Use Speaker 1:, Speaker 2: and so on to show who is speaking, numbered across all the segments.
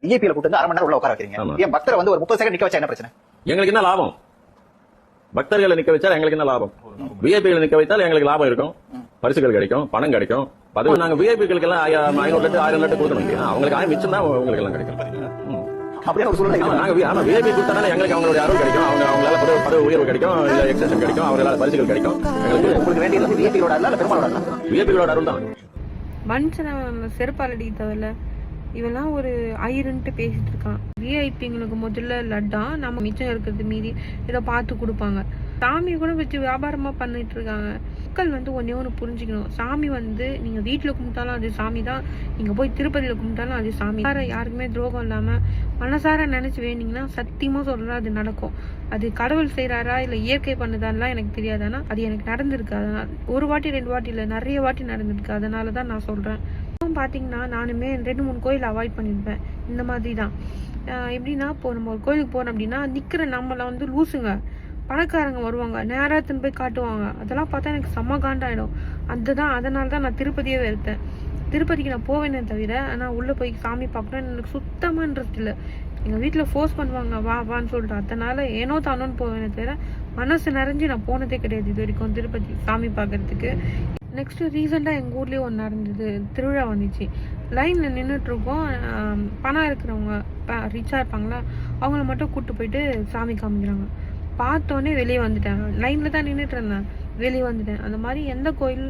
Speaker 1: விஐபில கூட்டு வந்து 1/2 மணி நேரம் உள்ள உட்கார வைக்கிறீங்க. ஏன் பக்தரை வந்து ஒரு 30 செகண்ட் நிக்க வச்சா என்ன பிரச்சனை?
Speaker 2: எங்களுக்கு என்ன லாபம்? பக்தர்களை நிக்க வச்சா எங்களுக்கு என்ன லாபம்? விஐபிகளை நிக்க வைத்தால் எங்களுக்கு லாபம் இருக்கும், பரிசுகள் கிடைக்கும், பணம் கிடைக்கும். பதவி நாங்க விஐபிகளுக்கு எல்லாம் 500 லட்சம் 1000 லட்சம் கொடுக்கணும். அவங்களுக்கு 1000 மிச்சம் தான் உங்களுக்கு எல்லாம் கிடைக்கும்.
Speaker 1: அப்படியே ஒரு சூழ்நிலை
Speaker 2: நாங்க விஐபி கொடுத்தனால எங்களுக்கு அவங்களுடைய அருள் கிடைக்கும், அவங்களால பதவி உயர்வு கிடைக்கும், இல்ல எக்ஸெஷன் கிடைக்கும், அவங்களால பரிசுகள் கிடைக்கும்.
Speaker 1: உங்களுக்கு வேண்டியது விஐபியோட இல்ல பெருமாளோட
Speaker 2: விஐபிகளோட அருள் தான்.
Speaker 3: மனுஷனை செருப்பாலடி தவிர இவெல்லாம் ஒரு ஐயருன்ட்டு பேசிட்டு இருக்கான். விஐபிங்களுக்கு முதல்ல லட்டா நம்ம மிச்சம் இருக்கிறது மீறி இதை பார்த்து கொடுப்பாங்க. சாமியை கூட வச்சு வியாபாரமா பண்ணிட்டு இருக்காங்க. மக்கள் வந்து ஒன்று புரிஞ்சுக்கணும். சாமி வந்து நீங்க வீட்டுல கும்பிட்டாலும் அது சாமி தான், நீங்க போய் திருப்பதியில கும்பிட்டாலும் அது சாமி. யாருக்குமே துரோகம் இல்லாம மனசார நினைச்சு வேணீங்கன்னா சத்தியமா சொல்றா அது நடக்கும். அது கடவுள் செய்யறாரா இல்ல இயற்கை பண்ணுதான்லாம் எனக்கு தெரியாது. ஆனா அது எனக்கு நடந்திருக்கு. அதனால ஒரு வாட்டி 2 வாட்டி இல்ல நிறைய வாட்டி நடந்திருக்கு. அதனாலதான் நான் சொல்றேன். பாத்தீங்கன்னா நானுமே 2-3 கோயில் அவாய்ட் பண்ணிருப்பேன். இந்த மாதிரி தான். எப்படின்னா இப்போ நம்ம ஒரு கோயிலுக்கு போறோம் அப்படின்னா நிக்கிற நம்மள வந்து லூசுங்க பணக்காரங்க வருவாங்க, நேரத்துன்னு போய் காட்டுவாங்க. அதெல்லாம் பார்த்தா எனக்கு செம்ம காண்டாயிடும். அதனாலதான் நான் திருப்பதியே வெறுத்தேன். திருப்பதிக்கு நான் போவேனே தவிர ஆனா உள்ள போய் சாமி பார்க்கணும் எனக்கு சுத்தமா இன்ட்ரெஸ்ட் இல்லை. எங்க வீட்டுல ஃபோர்ஸ் பண்ணுவாங்க வா வான்னு சொல்லிட்டு. அதனால ஏனோ தானோன்னு போவேனே தவிர மனசு நிறைஞ்சு நான் போனதே கிடையாது இது வரைக்கும் திருப்பதி சாமி பார்க்கறதுக்கு. நெக்ஸ்ட் ரீசெண்டா எங்க ஊர்லயே ஒன்று நடந்தது. திருவிழா வந்துச்சு. லைன்ல நின்றுட்டு இருக்கோம். பணம் இருக்கிறவங்க ரிச்சா இருப்பாங்களா அவங்கள மட்டும் கூப்பிட்டு போயிட்டு சாமி காமிக்கிறாங்க. பார்த்தோன்னே வெளியே வந்துட்டேன். லைன்ல தான் நின்றுட்டு இருந்தேன், வெளியே வந்துட்டேன். அந்த மாதிரி எந்த கோயில்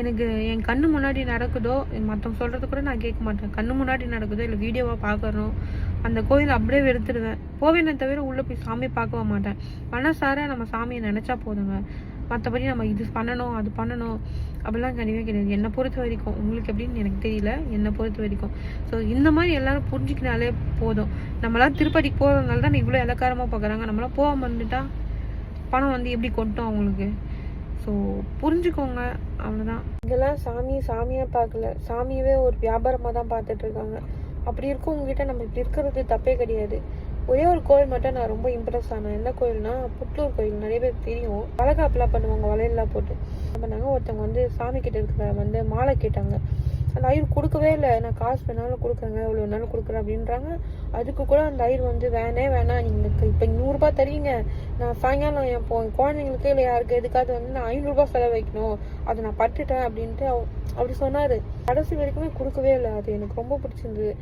Speaker 3: எனக்கு என் கண்ணு முன்னாடி நடக்குதோ, மற்றவங்க சொல்றது கூட நான் கேட்க மாட்டேன். கண்ணு முன்னாடி நடக்குதோ இல்லை வீடியோவா பார்க்கறோம் அந்த கோயில் அப்படியே வெறுத்துடுவேன். போவேனே தவிர உள்ள போய் சாமி பார்க்கவே மாட்டேன். மனசார நம்ம சாமியை நினைச்சா போதுங்க. மற்றபடி நம்ம இது பண்ணணும் அது பண்ணணும் அப்படிலாம் கிடையவே கிடையாது என்னை பொறுத்த வரைக்கும். உங்களுக்கு எப்படின்னு எனக்கு தெரியல, என்னை பொறுத்த வரைக்கும். ஸோ இந்த மாதிரி எல்லாரும் புரிஞ்சுக்கினாலே போதும். நம்மளாம் திருப்பதிக்கு போகிறதுனால தான் இவ்வளோ இலக்காரமாக பார்க்குறாங்க. நம்மளாம் போக வந்துட்டா பணம் வந்து எப்படி கொட்டும் அவங்களுக்கு. ஸோ புரிஞ்சுக்கோங்க, அவ்வளோதான். இதெல்லாம் சாமியாக பார்க்கல, சாமியவே ஒரு வியாபாரமாக தான் பார்த்துட்டு இருக்காங்க. அப்படி இருக்கும் உங்ககிட்ட நம்ம இப்படி இருக்கிறது தப்பே கிடையாது. ஒரே ஒரு கோயில் மட்டும் நான் ரொம்ப இம்ப்ரெஸ் ஆனேன். என்ன கோயில்னா புத்தூர் கோயில். நிறைய பேர் தெரியும். வளைகாப்புலாம் பண்ணுவாங்க, வளையல்லாம் போட்டு பண்ணாங்க. ஒருத்தவங்க வந்து சாமி கிட்ட இருக்கிற வந்து மாலை கேட்டாங்க. அந்த ஐயர் கொடுக்கவே இல்லை. நான் காசு வேணாலும் கொடுக்குறேங்க, இவ்வளோ வேணாலும் கொடுக்குறேன் அப்படின்றாங்க. அதுக்கு கூட அந்த ஐயர் வந்து வேணாம் நீங்கள் இப்போ 100 ரூபாய் தருவீங்க, நான் சாயங்காலம் என் குழந்தைங்களுக்கு இல்லை யாருக்கு எதுக்காவது வந்து நான் 500 ரூபாய் செலவு வைக்கணும், அதை நான் பட்டுட்டேன் அப்படின்ட்டு அப்படி சொன்னார். கடைசி வரைக்குமே கொடுக்கவே இல்லை. அது எனக்கு ரொம்ப பிடிச்சிருந்தது.